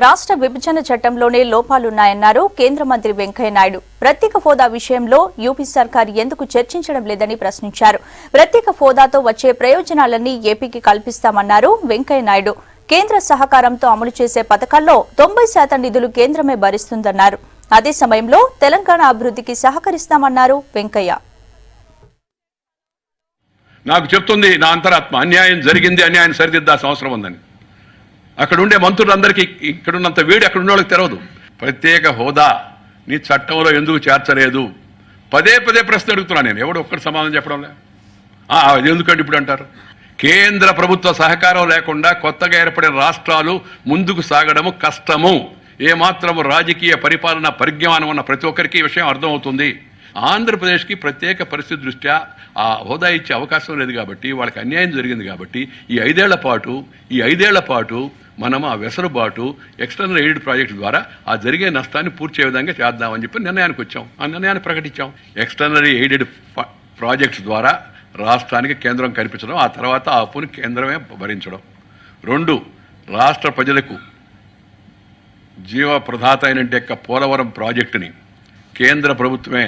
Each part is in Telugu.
రాష్ట్ర విభజన చట్టంలోనే లోపాలున్నాయన్నారు కేంద్ర మంత్రి వెంకయ్య నాయుడు. ప్రత్యేక హోదా విషయంలో యూపీ సర్కార్ ఎందుకు చర్చించడం లేదని ప్రశ్నించారు. ప్రత్యేక హోదాతో వచ్చే ప్రయోజనాలన్నీ ఏపీకి కల్పిస్తామన్నారు వెంకయ్య నాయుడు. కేంద్ర సహకారంతో అమలు చేసే పథకాల్లో 90% నిధులు కేంద్రమే భరిస్తుందన్నారు. అదే సమయంలో తెలంగాణ అభివృద్ధికి సహకరిస్తామన్నారు వెంకయ్య. నాకు చెప్తుంది నా అంతరాత్మ, అన్యాయం జరిగింది, అన్యాయం సరిదిద్దాల్సిన అవసరం ఉందని. అక్కడ ఉండే మంత్రులందరికీ ఇక్కడున్నంత వేడి అక్కడ ఉన్న వాళ్ళకి తెలవదు. ప్రత్యేక హోదా నీ చట్టంలో ఎందుకు చేర్చలేదు? పదే పదే ప్రశ్న అడుగుతున్నాను నేను. ఎవడు ఒక్కటి సమాధానం చెప్పడం లే. అది ఎందుకంటే ఇప్పుడు అంటారు. కేంద్ర ప్రభుత్వ సహకారం లేకుండా కొత్తగా ఏర్పడిన రాష్ట్రాలు ముందుకు సాగడము కష్టము. ఏమాత్రము రాజకీయ పరిపాలన పరిజ్ఞానం ఉన్న ప్రతి ఒక్కరికి ఈ విషయం అర్థమవుతుంది. ఆంధ్రప్రదేశ్కి ప్రత్యేక పరిస్థితి దృష్ట్యా ఆ హోదా ఇచ్చే అవకాశం లేదు కాబట్టి, వాళ్ళకి అన్యాయం జరిగింది కాబట్టి ఈ ఐదేళ్ల పాటు మనం ఆ వెసలుబాటు ఎక్స్టర్నల్ ఎయిడ్ ప్రాజెక్ట్ ద్వారా ఆ జరిగే నష్టాన్ని పూర్తి చేయ విధంగా చేద్దామని చెప్పి నిర్ణయానికి వచ్చాం. ఆ నిర్ణయాన్ని ప్రకటించాం. ఎక్స్టర్నల్ ఎయిడెడ్ ప్రాజెక్ట్స్ ద్వారా రాష్ట్రానికి కేంద్రం కల్పించడం, ఆ తర్వాత ఆ అప్పుని కేంద్రమే భరించడం. 2, రాష్ట్ర ప్రజలకు జీవప్రదాత అయిన పోలవరం ప్రాజెక్టుని కేంద్ర ప్రభుత్వమే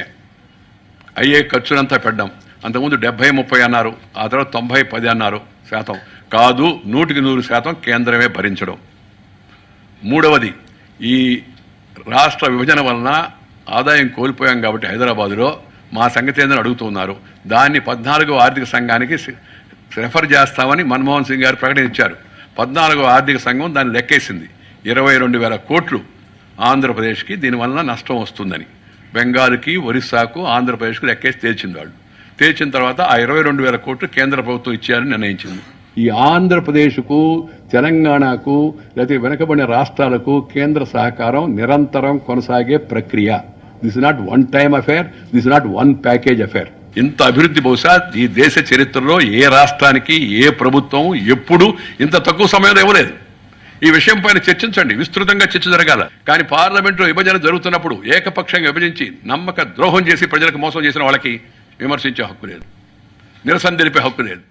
అయ్యే ఖర్చునంతా పెట్టడం. అంతకుముందు 70-30 అన్నారు, ఆ తర్వాత 90-10 అన్నారు శాతం. కాదు, 100% కేంద్రమే భరించడం. 3వది, ఈ రాష్ట్ర విభజన వలన ఆదాయం కోల్పోయాం కాబట్టి హైదరాబాదులో మా సంగతి ఏందని అడుగుతున్నారు. దాన్ని 14వ ఆర్థిక సంఘానికి రెఫర్ చేస్తామని మన్మోహన్ సింగ్ గారు ప్రకటించారు. 14వ ఆర్థిక సంఘం దాన్ని లెక్కేసింది. 22,000 కోట్లు ఆంధ్రప్రదేశ్కి దీనివల్ల నష్టం వస్తుందని. బెంగాల్కి, ఒరిస్సాకు, ఆంధ్రప్రదేశ్కి లెక్కేసి తేల్చింది. వాళ్ళు తేల్చిన తర్వాత ఆ 22,000 కోట్లు కేంద్ర ప్రభుత్వం ఇచ్చేయాలని నిర్ణయించింది. ఈ ఆంధ్రప్రదేశ్కు, తెలంగాణకు, లేకపోతే వెనుకబడిన రాష్ట్రాలకు కేంద్ర సహకారం నిరంతరం కొనసాగే ప్రక్రియ. This is not one time affair, this is not one package affair. ఇంత అభివృద్ధి బహుశా ఈ దేశ చరిత్రలో ఏ రాష్ట్రానికి ఏ ప్రభుత్వం ఎప్పుడు ఇంత తక్కువ సమయంలో ఇవ్వలేదు. ఈ విషయం పైన చర్చించండి, విస్తృతంగా చర్చ జరగాల. కానీ పార్లమెంట్లో విభజన జరుగుతున్నప్పుడు ఏకపక్షంగా విభజించి నమ్మక ద్రోహం చేసి ప్రజలకు మోసం చేసిన వాళ్ళకి విమర్శించే హక్కు లేదు, నిరసన తెలిపే హక్కు లేదు.